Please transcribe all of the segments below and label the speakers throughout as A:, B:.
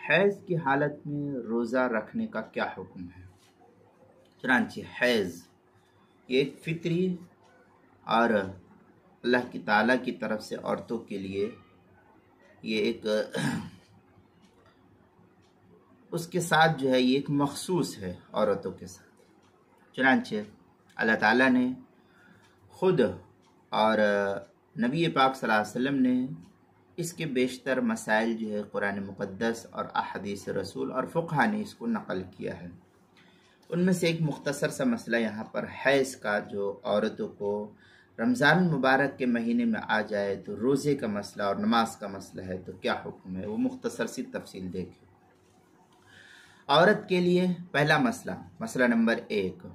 A: حیض کی حالت میں روزہ رکھنے کا کیا حکم ہے؟ چنانچہ حیض یہ ایک فطری اور اللہ کی تعالیٰ کی طرف سے عورتوں کے لیے یہ ایک اس کے ساتھ جو ہے یہ ایک مخصوص ہے عورتوں کے ساتھ۔ چنانچہ اللہ تعالیٰ نے خود اور نبی پاک صلی اللہ علیہ وسلم نے اس کے بیشتر مسائل جو ہے قرآن مقدس اور احادیث رسول اور فقہ نے اس کو نقل کیا ہے۔ ان میں سے ایک مختصر سا مسئلہ یہاں پر حیض کا، جو عورتوں کو رمضان المبارک کے مہینے میں آ جائے تو روزے کا مسئلہ اور نماز کا مسئلہ ہے تو کیا حکم ہے، وہ مختصر سی تفصیل دیکھیں۔ عورت کے لیے پہلا مسئلہ نمبر 1،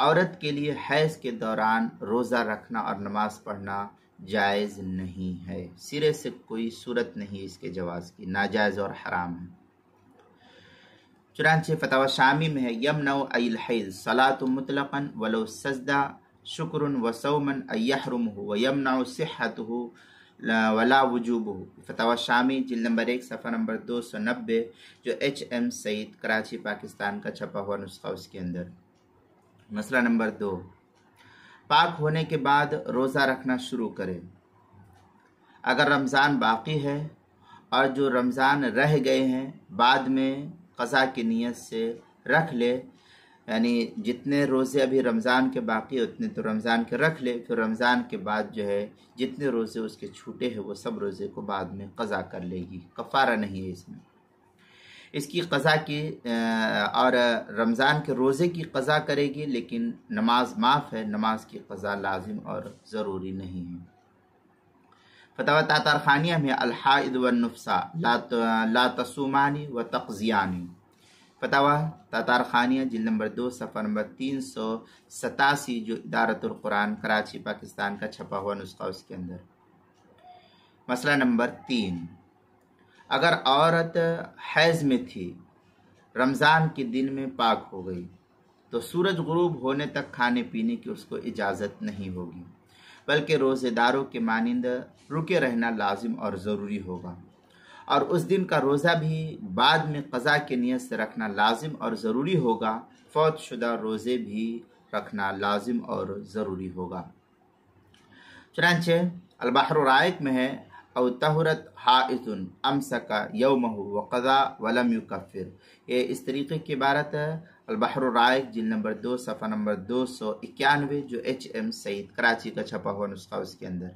A: عورت کے لیے حیض کے دوران روزہ رکھنا اور نماز پڑھنا جائز نہیں ہے، سرے سے کوئی صورت نہیں اس کے جواز کی، ناجائز اور حرام ہے۔ چنانچہ فتاوی شامی میں ہے یمنع الحیض صلاۃ مطلقا ولو سجدہ شکر و صوما ان یحرمہ ویمنع صحتہ ولا وجوبہ، فتاوی شامی جلد نمبر 1 صفحہ نمبر 290، جو HM سعید کراچی پاکستان کا چھپا ہوا نسخہ اس کے اندر۔ مسئلہ نمبر 2، پاک ہونے کے بعد روزہ رکھنا شروع کرے۔ اگر رمضان باقی ہے اور جو رمضان رہ گئے ہیں بعد میں قضا کی نیت سے رکھ لے، یعنی جتنے روزے ابھی رمضان کے باقی اتنے تو رمضان کے رکھ لے، پھر رمضان کے بعد جو ہے جتنے روزے اس کے چھوٹے ہیں وہ سب روزے کو بعد میں قضا کر لے گی، کفارہ نہیں ہے اس میں۔ اس کی قضا کی اور رمضان کے روزے کی قضا کرے گی، لیکن نماز معاف ہے، نماز کی قضا لازم اور ضروری نہیں ہے۔ فتاوی تاتارخانیہ میں الحائض والنفساء لا تصومانی و تقضیانی، فتاوی تاتارخانیہ جلد نمبر 2 صفحہ نمبر 387، جو ادارت القرآن کراچی پاکستان کا چھپا ہوا نسخہ اس کے اندر۔ مسئلہ نمبر 3، اگر عورت حیض میں تھی، رمضان کے دن میں پاک ہو گئی تو سورج غروب ہونے تک کھانے پینے کی اس کو اجازت نہیں ہوگی، بلکہ روزے داروں کے مانند رکے رہنا لازم اور ضروری ہوگا، اور اس دن کا روزہ بھی بعد میں قضا کی نیت سے رکھنا لازم اور ضروری ہوگا، فوت شدہ روزے بھی رکھنا لازم اور ضروری ہوگا۔ چنانچہ البحر الرائق میں ہے او طہرت حائض امسک یومہ وقضا ولم یکفر، یہ اس طریقے کی عبارت ہے البحر الرائق جلد نمبر 2 صفحہ نمبر 291، جو HM سعید کراچی کا چھپا ہوا نسخہ اس کے اندر۔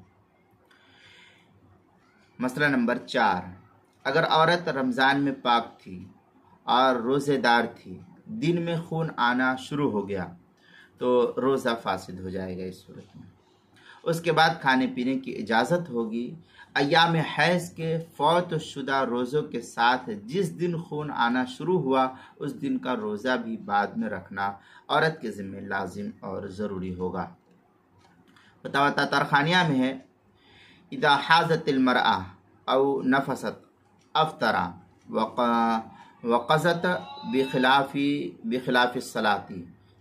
A: مسئلہ نمبر 4، اگر عورت رمضان میں پاک تھی اور روزے دار تھی، دن میں خون آنا شروع ہو گیا تو روزہ فاسد ہو جائے گا۔ اس صورت میں اس کے بعد کھانے پینے کی اجازت ہوگی۔ ایام حیض کے فوت شدہ روزوں کے ساتھ جس دن خون آنا شروع ہوا اس دن کا روزہ بھی بعد میں رکھنا عورت کے ذمہ لازم اور ضروری ہوگا۔ فتاوی تاتارخانیہ میں ہے اذا حاضت المرأة او نفست افطرا وقضت بخلاف الصلاة،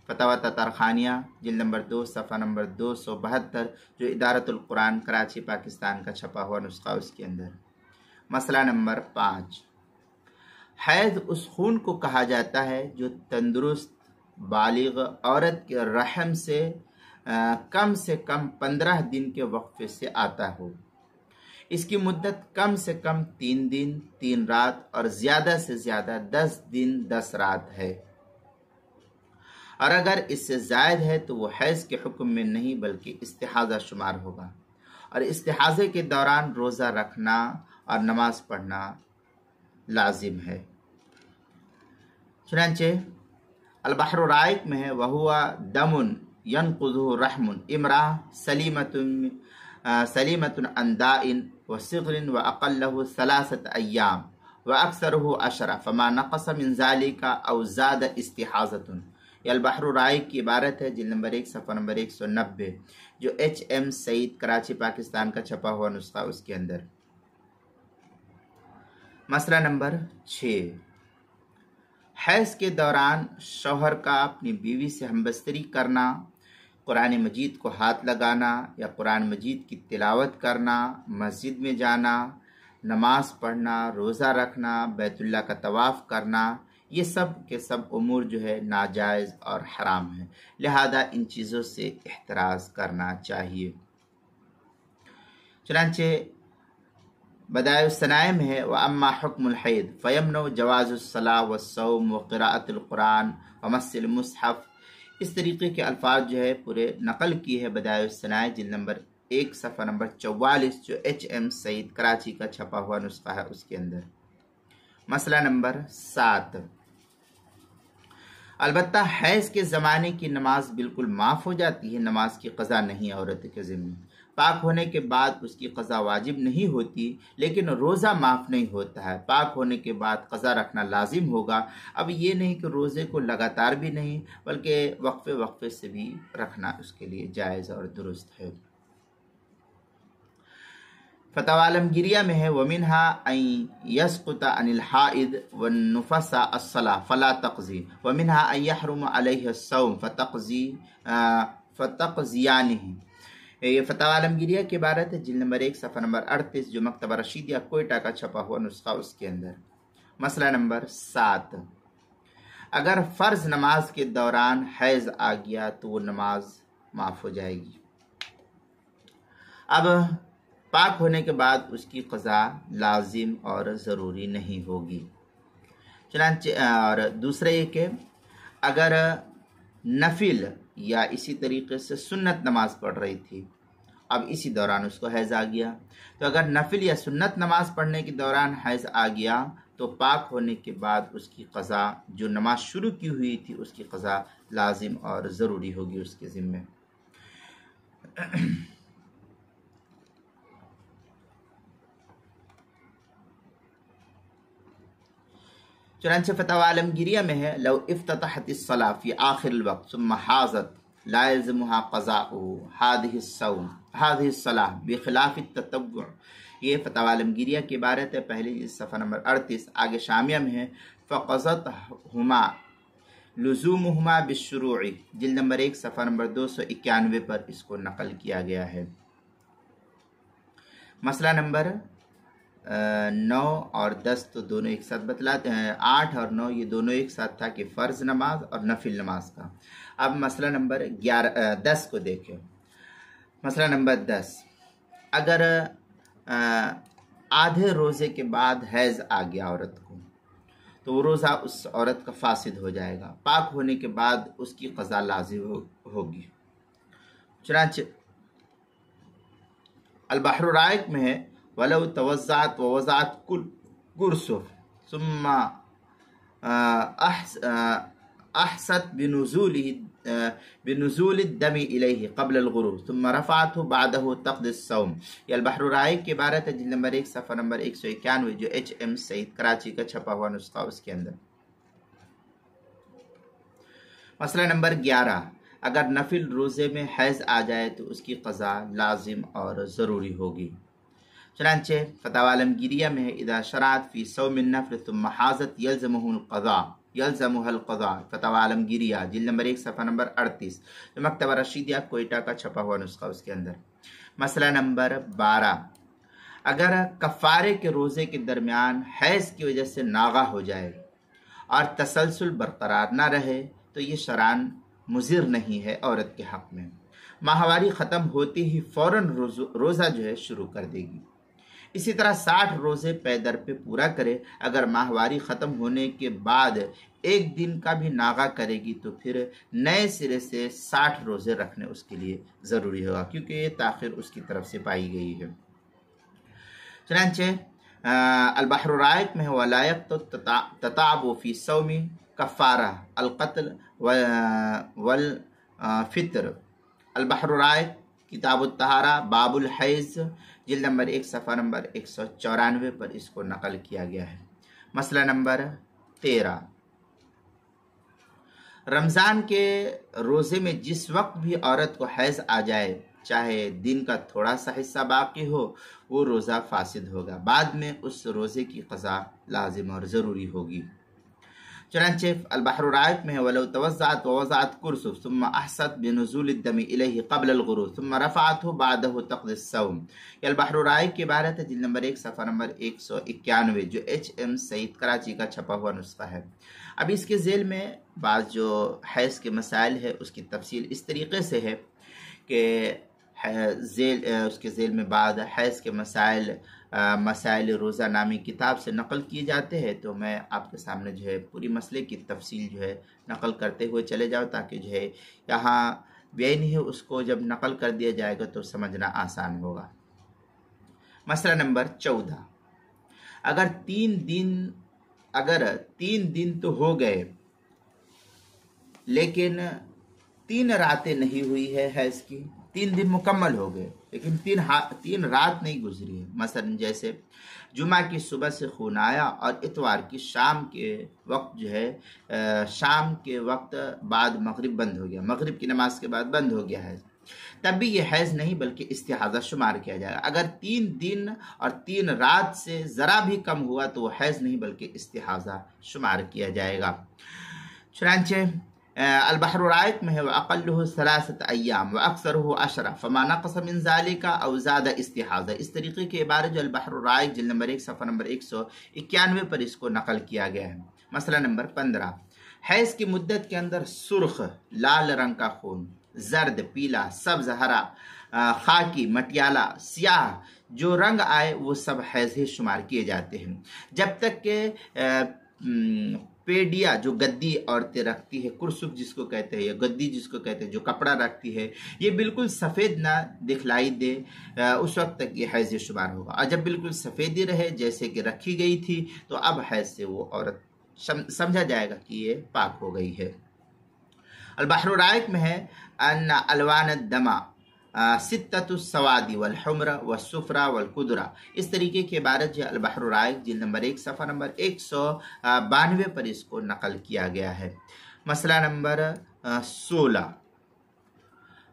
A: فتاوی تاتارخانیہ جلد نمبر 2 صفحہ نمبر 272، جو ادارت القرآن کراچی پاکستان کا چھپا ہوا نسخہ اس کے اندر۔ مسئلہ نمبر 5، حیض اس خون کو کہا جاتا ہے جو تندرست بالغ عورت کے رحم سے کم 15 دن کے وقفے سے آتا ہو۔ اس کی مدت کم سے کم 3 دن 3 رات اور زیادہ سے زیادہ 10 دن 10 رات ہے، اور اگر اس سے زائد ہے تو وہ حیض کے حکم میں نہیں بلکہ استحاضہ شمار ہوگا، اور استحاضے کے دوران روزہ رکھنا اور نماز پڑھنا لازم ہے۔ چنانچہ البحر الرائق میں ہے وہوا دم ینقضہ رحم امرأ سلیمۃ عن داء وصغر واقلہ 3 ایام واکثرہ 10 فما نقص من ذلك او زاد استحاضۃ، یہ البحر الرائق کی عبارت ہے جلد نمبر 1 صفحہ نمبر 190، جو HM سعید کراچی پاکستان کا چھپا ہوا نسخہ اس کے اندر۔ مسئلہ نمبر 6، حیض کے دوران شوہر کا اپنی بیوی سے ہمبستری کرنا، قرآن مجید کو ہاتھ لگانا یا قرآن مجید کی تلاوت کرنا، مسجد میں جانا، नमाज पढ़ना, रोज़ा रखना, बैतुल्लाह का तवाफ़ करना, ये सब के सब उमूर जो है नाजायज़ और हराम है, लिहाजा इन चीज़ों से एहतराज़ करना चाहिए। चुनांचे बदायुस्सनाए में है व अम्मा हुक्मुल हैद फ़यमनु जवाज़ुस्सलाह वस्सौम व क़िराअतुल कुरान व मस्सिल मुसहफ़। इस तरीके के अल्फाज जो है पूरे नकल की है बदायुस्सनाए जिल्द नंबर 1 सफ़ा नंबर 44 जो HM सईद कराची का छपा हुआ नुस्खा है उसके अंदर। मसला नंबर 7, अलबत्ता हैज़ के ज़माने की नमाज बिल्कुल माफ़ हो जाती है, नमाज की क़ज़ा नहीं औरत के ज़िम्मे। पाक होने के बाद उसकी क़ज़ा वाजिब नहीं होती, लेकिन रोज़ा माफ़ नहीं होता है। पाक होने के बाद क़ज़ा रखना लाजिम होगा। अब ये नहीं कि रोज़े को लगातार भी नहीं बल्कि वक्फ़े वक्फ़े से भी रखना उसके लिए जायज़ और दुरुस्त है। फतवा आलमगिरिया में है वमिनहा अन यसकुता अनिल हाइद व नुफसा अस्सला फला तक़ज़ी वमिनहा अन यहरुम अलैहि अस्सौम फतक़ज़ियानिही। ये फतवा आलमगिरिया की इबारत है जिल्द नंबर 1 सफ़ा नंबर 38 जो मकतबा रशीदिया कोयटा का छपा हुआ नुस्खा उसके अंदर। मसला नंबर 7, अगर फ़र्ज़ नमाज के दौरान हैज़ आ गया तो वो नमाज माफ़ हो जाएगी। अब पाक होने के बाद उसकी क़ज़ा लाजिम और ज़रूरी नहीं होगी। चुनांचे और दूसरे ये कि अगर नफिल या इसी तरीके से सुन्नत नमाज पढ़ रही थी, अब इसी दौरान उसको हैज़ आ गया, तो अगर नफिल या सुन्नत नमाज पढ़ने के दौरान हैज़ आ गया तो पाक होने के बाद उसकी क़ज़ा जो नमाज शुरू की हुई थी उसकी क़ज़ा लाजिम और ज़रूरी होगी उसके ज़िम्मे। चुनांचे फतवा आलमगिरिया में है लव इफ्ततहतिस सलाह फी आखिरिल वक्त सुम्मा हाज़त ला यल्ज़मुहा क़ज़ाउ हाज़िहि सलाह बिखिलाफ़ित ततव्वुअ। ये फतवा आलमगिरिया की इबारत है, पहली सफ़ा नंबर 38। आगे शामिया में है फ़क़ज़तहुमा लुज़ूमुहुमा बिश्शुरूइ जिल्द नंबर 1 सफ़ा नंबर 291 पर इसको नकल किया गया है। मसला नंबर 9 और 10 तो दोनों एक साथ बतलाते हैं, 8 और 9 ये दोनों एक साथ था कि फ़र्ज़ नमाज और नफिल नमाज का। अब मसला नंबर 10 को देखें। मसला नंबर 10, अगर आधे रोज़े के बाद हैज़ आ गया औरत को तो वो रोज़ा उस औरत का फासिद हो जाएगा। पाक होने के बाद उसकी क़ज़ा लाज़िम होगी। चुनांचे अल-बहर राइक में है वलौ तवज़्ज़अत व वज़अत कुर्सुफ़ सुम्मा अहसत बिनुज़ूल दमी इलैहि क़ब्ल अल-गुरूब सुम्मा रफ़अतहु बअदहु तक़दी अस्सौम। ये अल-बहर राइक की इबारत है जिल्द नंबर 1 सफ़ा नंबर 191 जो HM सईद कराची का छपा हुआ नुस्खा उसके अंदर। मसला नंबर 11, अगर नफिल रोज़े में हैज़ आ जाए तो उसकी क़ज़ा लाजिम और ज़रूरी होगी। चनांचे फतवा आलमगिरिया में है इदा शरात फ़ी सौमिन नफ़ल सुम्मा हाज़त यल्ज़मुहुल क़ज़ा। फतवा आलमगिरिया जिल्द नंबर 1 सफ़ा नंबर 38 जो मकतबा रशीदिया कोयटा का छपा हुआ नुस्खा उसके अंदर। मसला नंबर 12, अगर कफ़ारे के रोज़े के दरमियान हैज़ की वजह से नागा हो जाए और तसलसल बरकरार ना रहे तो ये शरान मुज़िर नहीं है औरत के हक़ में। माहवारी ख़त्म होते ही फ़ौरन रोज़ा जो है शुरू कर देगी। इसी तरह 60 रोज़े पे दर पे पूरा करे। अगर माहवारी ख़त्म होने के बाद एक दिन का भी नागा करेगी तो फिर नए सिरे से 60 रोज़े रखने उसके लिए ज़रूरी होगा, क्योंकि ये ताख़िर उसकी तरफ से पाई गई है। चनांचे अल-बहर राइक में वलायक तो तताबु फ़ी सौमी कफ़ारा अलक़त्ल वल फ़ित्र। अल-बहर राइक किताब तहारा बाबुल हैज़ जिल्द नंबर 1 सफ़ा नंबर 194 पर इसको नकल किया गया है। मसला नंबर 13, रमज़ान के रोज़े में जिस वक्त भी औरत को हैज़ आ जाए, चाहे दिन का थोड़ा सा हिस्सा बाकी हो, वो रोज़ा फासिद होगा। बाद में उस रोज़े की क़ज़ा लाजिम और ज़रूरी होगी। चुनांचे अलबहर राइक में है वलो तवज़्ज़अत व वज़अत कुर्सु सुम्मा अहसत बिनुज़ूल अद-दम इलैहि क़ब्ल अल-ग़ुरूज़ सुम्मा रफ़अतहु बअदहु तक़दी अस-सौम। ये अलबहर राइक की इबारत है, जिल्द नंबर 1 सफ़ा नंबर 191, जो HM सईद कराची का छपा हुआ नुस्खा है। अब इसके झेल में बाज़ जो हैज़ के मसाइल है उसकी तफसील इस तरीके से है कि उसके झेल में बाद हैज़ के मसाइल रोज़ा नामी किताब से नकल किए जाते हैं। तो मैं आपके सामने जो है पूरी मसले की तफसील जो है नकल करते हुए चले जाऊँ, ताकि जो है यहाँ बेन है उसको जब नकल कर दिया जाएगा तो समझना आसान होगा। मसला नंबर 14, अगर तीन दिन तो हो गए लेकिन 3 रातें नहीं हुई है हैज़ की, 3 दिन मुकम्मल हो गए लेकिन 3 रात नहीं गुजरी है। मसलन जैसे जुमा की सुबह से खून आया और इतवार की शाम के वक्त जो है शाम के वक्त बाद मगरिब बंद हो गया, मगरिब की नमाज के बाद बंद हो गया है, तब भी ये हैज़ नहीं बल्कि इस्तिहाज़ा शुमार किया जाएगा। अगर 3 दिन और 3 रात से ज़रा भी कम हुआ तो वो हैज़ नहीं बल्कि इस्तिहाज़ा शुमार किया जाएगा। चुनांचे अलबहर राइक में है व अक़ल्लुहु सलासत अय्याम व अक्सरुहु अशरा फमा नक़स मिन ज़ालिका औ ज़ादा इस्तिहाज़ा। इस तरीके के इबारत जो अलबहर राइक जिल्द नंबर 1 सफ़ा नंबर 191 पर इसको नकल किया गया है। मसला नंबर 15, हैज़ की मुद्दत के अंदर सुर्ख लाल रंग का खून, जर्द, पीला, सब्ज, हरा, खाकी, मटियाला, सियाह जो रंग आए वो सब हैज़ शुमार किए जाते हैं, जब तक के पेडिया जो गद्दी औरतें रखती है, कुरसुक जिसको कहते हैं या गद्दी जिसको कहते हैं, जो कपड़ा रखती है, ये बिल्कुल सफ़ेद ना दिखलाई दे, उस वक्त तक ये हैज़ शुमार होगा। और जब बिल्कुल सफ़ेदी रहे जैसे कि रखी गई थी तो अब हैज़ से वो औरत समझा जाएगा कि ये पाक हो गई है। अलबहर राइक में है अन अलवान दमा सित्ततु सवादी वल हुम्र व सुफ्रा वल कुदरा। इस तरीके के इबारत जो अलबहर राइक जिल्द नंबर 1 सफ़ा नंबर 192 पर इसको नकल किया गया है। मसला नंबर 16,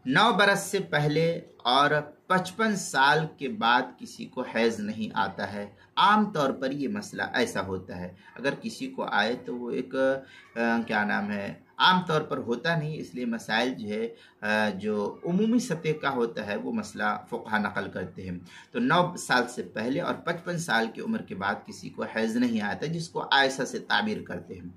A: 9 बरस से पहले और 55 साल के बाद किसी को हैज़ नहीं आता है। आम तौर पर ये मसला ऐसा होता है, अगर किसी को आए तो वो एक क्या नाम है आम तौर पर होता नहीं, इसलिए मसाइल जो है जो उमूमी सतह का होता है वो मसला फ़ुक़हा नकल करते हैं। तो 9 साल से पहले और 55 साल की उम्र के बाद किसी को हैज़ नहीं आता, जिसको आयसा से ताबीर करते हैं।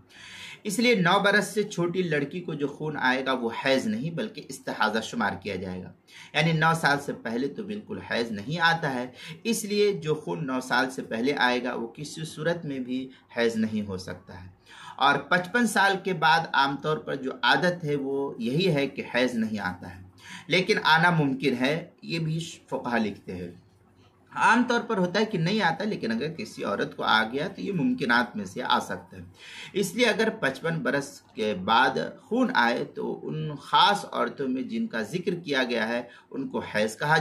A: इसलिए 9 बरस से छोटी लड़की को जो खून आएगा वो हैज़ नहीं बल्कि इस्तिहाज़ा शुमार किया जाएगा। यानी 9 साल से पहले तो बिल्कुल हैज़ नहीं आता है, इसलिए जो खून 9 साल से पहले आएगा वो किसी सूरत में भी हैज़ नहीं हो सकता है। और 55 साल के बाद आमतौर पर जो आदत है वो यही है कि हैज़ नहीं आता है, लेकिन आना मुमकिन है, ये भी फ़ुक़हा लिखते हैं। आम तौर पर होता है कि नहीं आता, लेकिन अगर किसी औरत को आ गया तो ये मुमकिनात में से आ सकता है। इसलिए अगर 55 बरस के बाद खून आए तो उन ख़ास औरतों में जिनका जिक्र किया गया है उनको हैज़ कहा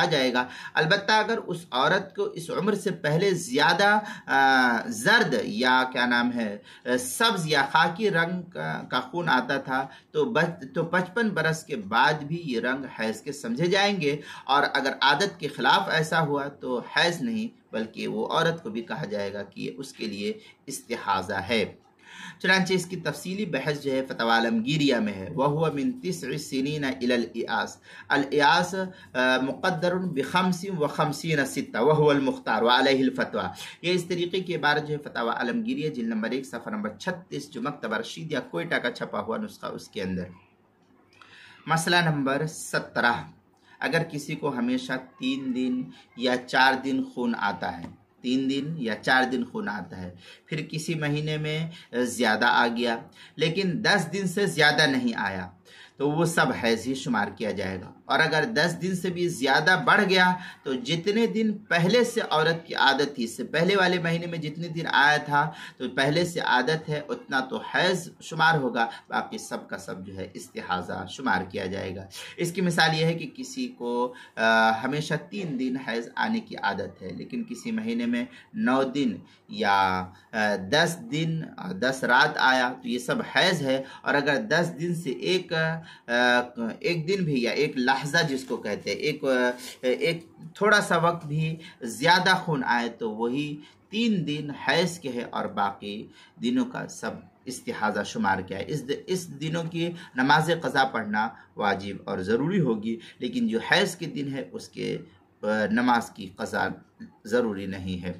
A: जाएगा। अलबत्ता अगर उस औरत को इस उम्र से पहले ज़्यादा जर्द या क्या नाम है सब्ज़ या खाकी रंग का खून आता था तो 55 बरस के बाद भी ये रंग हैज़ के समझे जाएंगे। और अगर आदत के ख़िलाफ़ ऐसा हुआ तो हैज़ नहीं बल्कि वो औरत को भी कहा जाएगा कि उसके लिए इस्तिहाज़ा है। चुनांचे इसकी तफसीली बहस जो है फतवा आलमगीरिया में है। वह हुआ मिन 9 सिनीन इलल इयास, अल इयास मुक़द्दरुन बिखम्सिन व खम्सीन सित्ता व हुवल मुख्तार व अलैहिल फतवा। ये इस तरीके की इबारत जो है फतवा आलमगीरिया जिल्द नंबर 1 सफ़ा नंबर 36 जो मकतबा रशीदिया कोयटा का छपा हुआ नुस्खा उसके अंदर। मसला नंबर 17, अगर किसी को हमेशा 3 दिन या 4 दिन खून आता है, 3 दिन या 4 दिन खून आता है, फिर किसी महीने में ज़्यादा आ गया लेकिन 10 दिन से ज़्यादा नहीं आया, तो वो सब हैज़ ही शुमार किया जाएगा। और अगर 10 दिन से भी ज़्यादा बढ़ गया तो जितने दिन पहले से औरत की आदत थी, इससे पहले वाले महीने में जितने दिन आया था तो पहले से आदत है उतना तो हैज़ शुमार होगा, बाकी सब का सब जो है इस्तिहाज़ा शुमार किया जाएगा। इसकी मिसाल ये है कि किसी को हमेशा 3 दिन हैज़ आने की आदत है लेकिन किसी महीने में 9 दिन या 10 दिन 10 रात आया तो ये सब हैज़ है। और अगर 10 दिन से एक दिन भी या एक लम्हा लहजा जिसको कहते हैं, एक थोड़ा सा वक्त भी ज़्यादा खून आए तो वही 3 दिन हैज़ के है और बाकी दिनों का सब इस्तिहाज़ा शुमार किया है। इस दिनों की नमाज क़ज़ा पढ़ना वाजिब और ज़रूरी होगी, लेकिन जो हैज़ के दिन है उसके नमाज की क़ज़ा ज़रूरी नहीं है।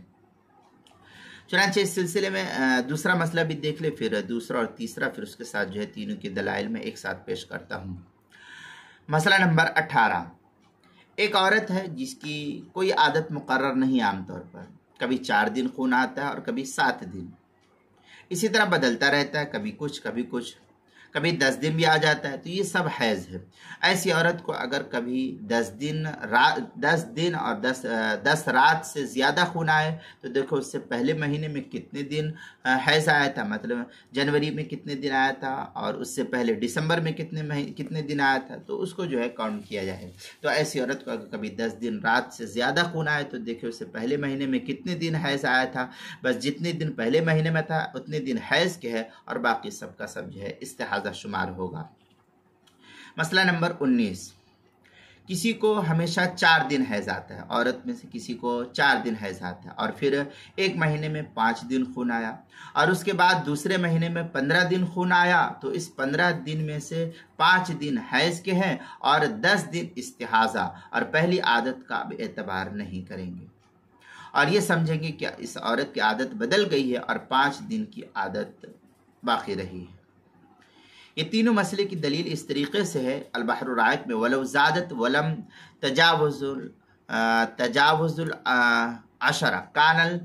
A: चुनांचे इस सिलसिले में दूसरा मसला भी देख ले, फिर दूसरा और तीसरा, फिर उसके साथ जो है तीनों के दलाइल में एक साथ पेश करता हूँ। मसला नंबर 18। एक औरत है जिसकी कोई आदत मुकर्रर नहीं, आमतौर पर कभी 4 दिन खून आता है और कभी 7 दिन, इसी तरह बदलता रहता है, कभी कुछ कभी कुछ, कभी 10 दिन भी आ जाता है, तो ये सब हैज़ है। ऐसी औरत को अगर कभी 10 दिन और 10 रात से ज़्यादा खून आए तो देखो उससे पहले महीने में कितने दिन हैज़ आया था, मतलब जनवरी में कितने दिन आया था और उससे पहले दिसंबर में कितने दिन आया था, तो उसको जो है काउंट किया जाए। तो ऐसी औरत को अगर कभी 10 दिन रात से ज़्यादा खून आए तो देखिए उससे पहले महीने में कितने दिन हैज़ आया था, बस जितने दिन पहले महीने में था उतने दिन हैज़ के है और बाकी सब का सब जो है इस्तिहाज़ा शुमार होगा। मसला नंबर 19। किसी को हमेशा 4 दिन हैज़ आता है, औरत में से किसी को 4 दिन हैज़ आता है और फिर एक महीने में 5 दिन खून आया और उसके बाद दूसरे महीने में 15 दिन खून आया, तो इस 15 दिन में से 5 दिन हैज़ के हैं और 10 दिन इस्तिहाज़ा और पहली आदत का अब एतबार नहीं करेंगे और ये समझेंगे कि इस औरत की आदत बदल गई है और 5 दिन की आदत बाकी रही है। ये तीनों मसले की दलील इस तरीके से है, अल-बहर राइक में वलौ ज़ादत वलम तजावुजुल अशरा कानल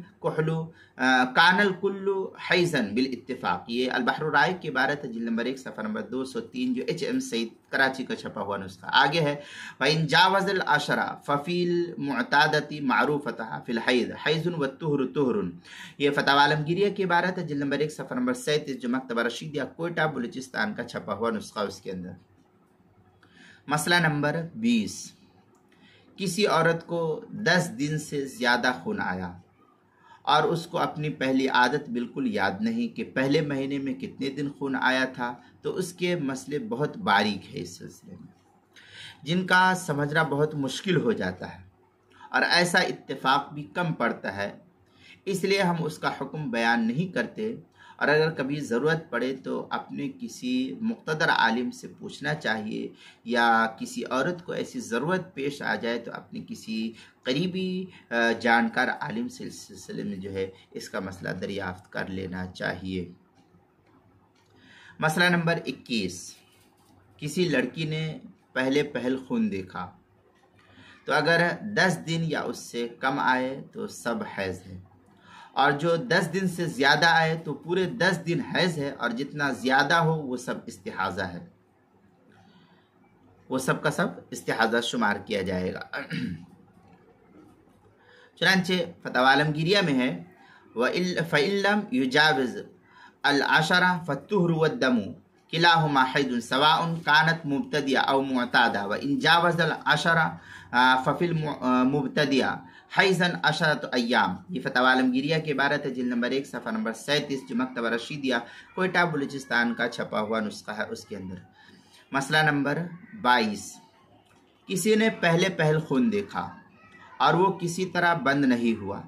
A: कुल्लु हैज़न बिल इत्तिफाक। ये अल-बहर राइक की इबारत है, जिल्द नंबर 1 सफ़ा नंबर 203, जो HM सईद कराची का छपा हुआ नुस्खा। आगे है वइन जावज़ल अशरा फ़फ़ील मुअतादती मारूफ़तहा फ़िल हैज़ हैज़ुन व तुहर तुहरुन। ये फ़तावा आलमगीरिया की इबारत है, जिल्द नंबर 1 सफ़ा नंबर 37, जो मकतबा रशीदिया कोयटा बलूचिस्तान का छपा हुआ नुस्खा उसके अंदर। मसला नंबर 20। किसी औरत को 10 दिन से ज़्यादा खून आया और उसको अपनी पहली आदत बिल्कुल याद नहीं कि पहले महीने में कितने दिन खून आया था, तो उसके मसले बहुत बारीक है इस सिलसिले में, जिनका समझना बहुत मुश्किल हो जाता है और ऐसा इत्तेफाक भी कम पड़ता है, इसलिए हम उसका हुक्म बयान नहीं करते और अगर कभी ज़रूरत पड़े तो अपने किसी मुक़्तदर आलिम से पूछना चाहिए या किसी औरत को ऐसी ज़रूरत पेश आ जाए तो अपने किसी करीबी जानकार आलिम से इस सिलसिले में जो है इसका मसला दरियाफ़्त कर लेना चाहिए। मसला नंबर 21। किसी लड़की ने पहल खून देखा तो अगर 10 दिन या उससे कम आए तो सब हैज़ है और जो 10 दिन से ज़्यादा आए तो पूरे 10 दिन हैज़ है और जितना ज़्यादा हो वो सब इस्तिहाज़ा है, वो सब का सब इस्तिहाज़ा शुमार किया जाएगा। चुनांचे फ़तवा आलमगीरिया में है फ़इल्लम युजाविज़ अल अशरा फ़त्तुहर वद्दमु किलाहुमा हैदुन सवाउन कानत मुब्तदिया औ मुअतादा व इन जावज़ल अशरा फ़फ़िल मुब्तदिया हैज़न अशरत अय्याम। ये फ़तवा आलमगीरिया की इबारत है, जिल्द नंबर 1 सफ़ा नंबर 37, जो मकतबा रशीदिया कोयटा बलूचिस्तान का छपा हुआ नुस्खा है उसके अंदर। मसला नंबर 22। किसी ने पहल खून देखा और वो किसी तरह बंद नहीं हुआ,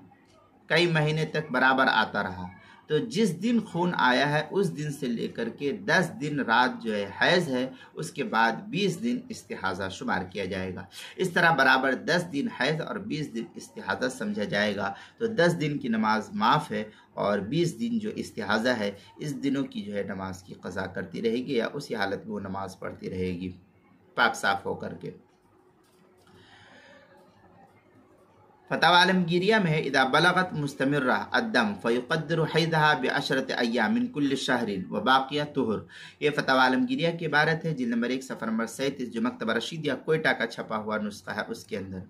A: कई महीने तक बराबर आता रहा, तो जिस दिन खून आया है उस दिन से लेकर के 10 दिन रात जो है हैज़ है, उसके बाद 20 दिन इस्तिहाज़ा शुमार किया जाएगा। इस तरह बराबर 10 दिन हैज़ और 20 दिन इस्तिहाज़ा समझा जाएगा, तो 10 दिन की नमाज माफ़ है और 20 दिन जो इस्तिहाज़ा है इस दिनों की जो है नमाज की क़ज़ा करती रहेगी या उसी हालत में वो नमाज पढ़ती रहेगी पाक साफ़ होकर के। फ़तवा आलमगीरिया में है इदा बलगत मुस्तमिर्रा अद्दम फ़युक़द्दिरु हैदहा बिअशरति अय्याम मिन कुल्लि शहरिन व बाक़िया तुहर। ये फ़तवा आलमगीरिया की इबारत है, जिल्द नंबर 1 सफ़ा नंबर 37, जो मकतबा रशीदिया कोयटा का छपा हुआ नुस्खा है उसके अंदर।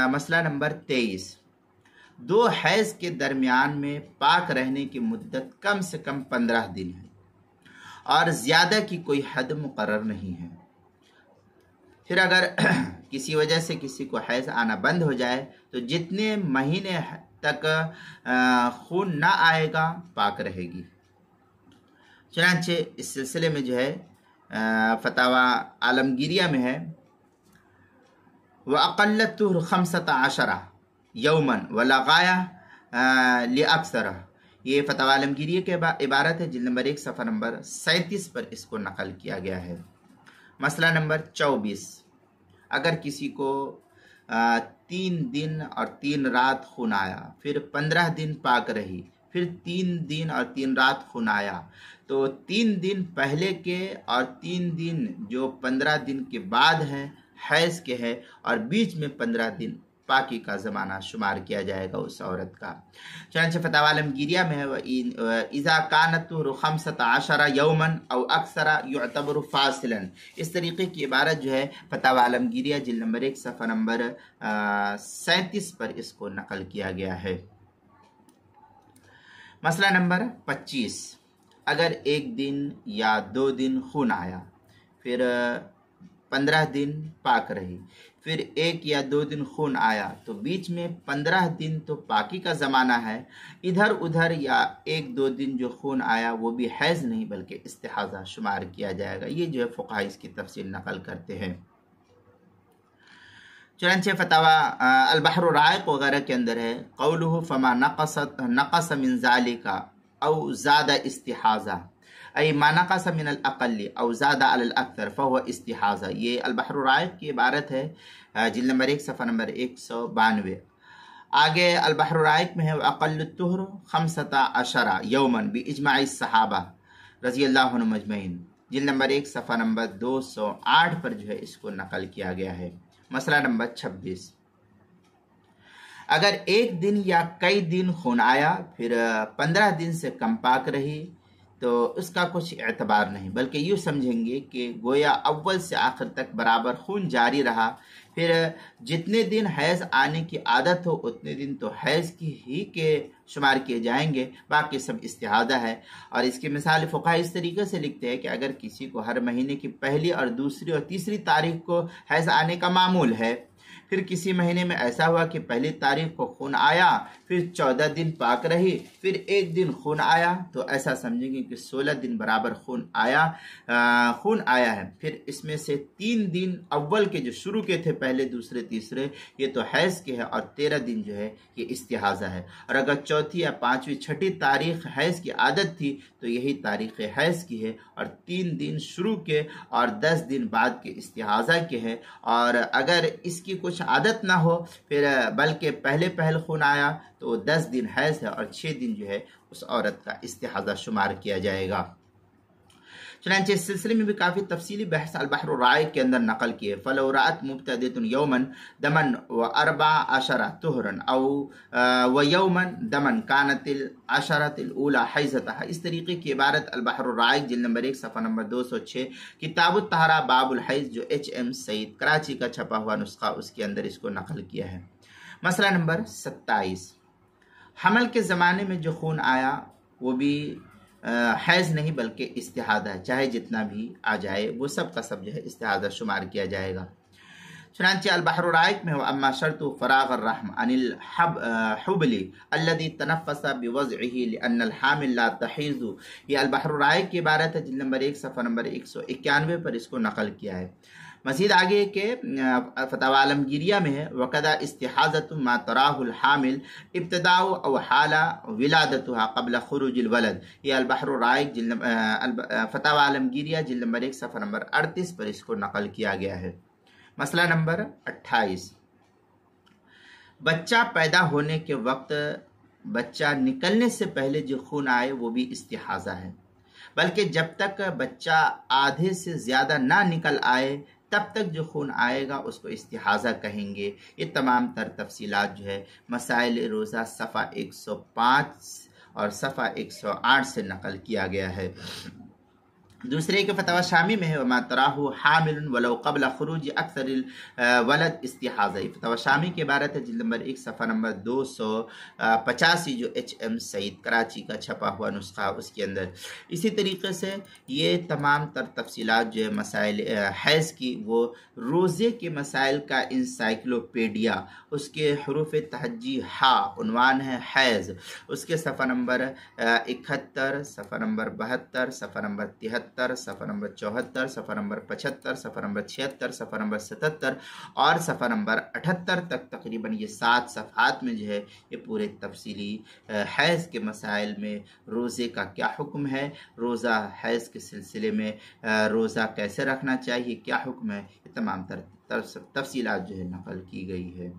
A: मसला नंबर 23। 2 हैज़ के दरमियान में पाक रहने की मुद्दत कम से कम 15 दिन है और ज़्यादा की कोई हद मुकर्रर नहीं है। फिर अगर किसी वजह से किसी को हैज़ आना बंद हो जाए तो जितने महीने तक खून ना आएगा पाक रहेगी। चुनांचे इस सिलसिले में जो है फ़तवा आलमगीरिया में है व अक़ल्लत तुहर 15 यौमन व लगाया लिअक्सर। ये फतवा आलमगीरिया के इबारत है, जिल्द नंबर 1 सफ़ा नंबर 37 पर इसको नकल किया गया है। मसला नंबर 24, अगर किसी को 3 दिन और 3 रात खून आया, फिर 15 दिन पाक रही, फिर 3 दिन और 3 रात खून आया, तो 3 दिन पहले के और 3 दिन जो 15 दिन के बाद है हैज़ के है, और बीच में 15 दिन पाकी का ज़माना शुमार किया जाएगा उस औरत का। चुनांचे फतवा आलमगीरिया में है, इज़ा कानत तुहर 15 यौमन औ अक्सरा युअतबर फासिलन। इस तरीके की इबारत जो है फतवा आलमगीरिया जिल्द नंबर 1 सफ़ा नंबर 37 पर इसको नकल किया गया है। मसला नंबर 25, अगर 1 दिन या 2 दिन खून आया, फिर 15 दिन पाक रही, फिर 1 या 2 दिन खून आया, तो बीच में 15 दिन तो पाकी का ज़माना है। इधर उधर या 1-2 दिन जो खून आया वो भी हैज़ नहीं बल्कि इस्तिहाज़ा शुमार किया जाएगा। ये जो है फ़ुक़हा इसकी तफसील नकल करते हैं। चुनांचे फतवा अल-बहर राइक़ वगैरह के अंदर है, क़ौलुहु फमा नक़स मिन ज़ालिका औ ज़ादा इस्तिहाज़ा अय मा नक़स मिन अल-अक़ल्लि औ ज़ादा अलल अक्तर फ़हुव इस्तिहाज़ा। ये अल-बहर राइक़ की इबारत है, जिल्द नंबर 1 सफ़ा नंबर 192। आगे अल-बहर राइक़ में है, अक़ल्लुत तुहर 15 यौमन बि इजमाइ सहाबा रज़ियल्लाहु अन्हुम अजमईन। जिल्द नंबर 1 सफ़ा नंबर 208 पर जो है इसको नकल किया गया है। मसला नंबर 26, अगर 1 दिन या कई दिन खून आया, फिर 15 दिन से कम पाक रही, तो उसका कुछ एतबार नहीं, बल्कि यूँ समझेंगे कि गोया अव्वल से आखिर तक बराबर खून जारी रहा। फिर जितने दिन हैज़ आने की आदत हो उतने दिन तो हैज़ की ही के शुमार किए जाएंगे, बाकी सब इस्तिहादा है। और इसकी मिसाल फ़ुक़हा इस तरीके से लिखते हैं कि अगर किसी को हर महीने की पहली और दूसरी और तीसरी तारीख को हैज़ आने का मामूल है, फिर किसी महीने में ऐसा हुआ कि पहली तारीख को खून आया, फिर 14 दिन पाक रही, फिर 1 दिन खून आया, तो ऐसा समझेंगे कि 16 दिन बराबर खून आया है। फिर इसमें से 3 दिन अव्वल के जो शुरू के थे, पहले दूसरे तीसरे, ये तो हैज़ के है, और 13 दिन जो है ये इस्तिहाज़ा है। और अगर चौथी या 5वीं 6ठी तारीख हैज़ की आदत थी तो यही तारीख़ हैज़ की है, और 3 दिन शुरू के और 10 दिन बाद के इस्तिहाज़ा के हैं। और अगर इसकी कुछ आदत ना हो, फिर बल्कि पहले खून आया, तो 10 दिन हैज़ है और 6 दिन जो है उस औरत का इस्तिहाज़ा शुमार किया जाएगा। चुनांचे इस सिलसिले में भी काफ़ी तफसीली बहस अल-बहर राइक़ के अंदर नकल किए। फ़लौ रअत मुब्तदिअतुन यौमन दमन व 14 तुहरन औ व यौमन दमन कानतिल अशरतिल ऊला हैज़तहा। इस तरीके की इबारत अल-बहर राइक़ जिल्द नंबर 1 सफ़ा नंबर 206 किताबुत तहरा बाबुल हैज़, जो HM सईद कराची का छपा हुआ नुस्खा, उसके अंदर इसको नकल किया है। मसला नंबर 27, हमल के ज़माने में जो खून आया वो भी हैज़ नहीं बल्कि इस्तिहादा है, चाहे जितना भी आ जाए वो सब का सब जो है इस्तिहादा शुमार किया जाएगा। चुनांचे अल-बहर राइक़ में अम्मा शर्तु फ़राग़ अर्रहम अनिल हुबली अल्लज़ी तनफ़्फ़स बिवज़इही लिअन्नल हामिल ला तहीज़ु। ये अल-बहर राइक़ की इबारत है, जिल्द नंबर 1 सफ़ा नंबर 191 पर इसको नकल किया है। मज़ीद आगे के फतवा आलमगीरिया में है, वक़दा इस्तिहाज़तु मा तराहुल हामिल इब्तिदाउ अव हाला विलादतुहा क़ब्ल खुरूजिल वलद। ये अल-बहर राइक़ फतवा आलमगीरिया जिल्द नंबर 1 सफ़ा नंबर 38 पर इसको नकल किया गया है। मसला नंबर 28, बच्चा पैदा होने के वक्त बच्चा निकलने से पहले जो खून आए वो भी इस्तिहाज़ा है, बल्कि जब तक बच्चा आधे से ज़्यादा ना निकल आए तब तक जो खून आएगा उसको इस्तिहाज़ा कहेंगे। ये तमाम तर तफसीलात जो है मसाइल रोज़ा सफ़ा 105 और सफ़ा 108 से नकल किया गया है। दूसरे के फतवा शामी में है, वमा तराहु हामिल वलौ क़ब्ल खुरूज अक्सरिल वलद इस्तिहाज़ा। फतवा शामी के इबारत है, जिल्द नंबर 1 सफ़ा नंबर 285, जो HM सईद कराची का छपा हुआ नुस्खा, उसके अंदर इसी तरीके से ये तमाम तर तफसीलात जो है मसाइल हैज़ की, वो रोज़े के मसाइल का इंसाइक्लोपीडिया, उसके हरूफ तहज्जी हा उन्वान है हैज़, उसके सफ़ा नंबर 71, सफ़ा नंबर 72, सफ़ा नंबर 73 69, صفحہ نمبر 74، صفحہ نمبر 75، صفحہ نمبر 76، صفحہ نمبر 77 اور صفحہ نمبر 78 تک تقریباً یہ 7 صفحات میں جو ہے یہ پورے تفصیلی حیض کے مسائل میں روزے کا کیا حکم ہے، روزہ حیض کے سلسلے میں روزہ کیسے رکھنا چاہیے، کیا حکم ہے، یہ تمام تفصیلات جو ہے نقل کی گئی ہے۔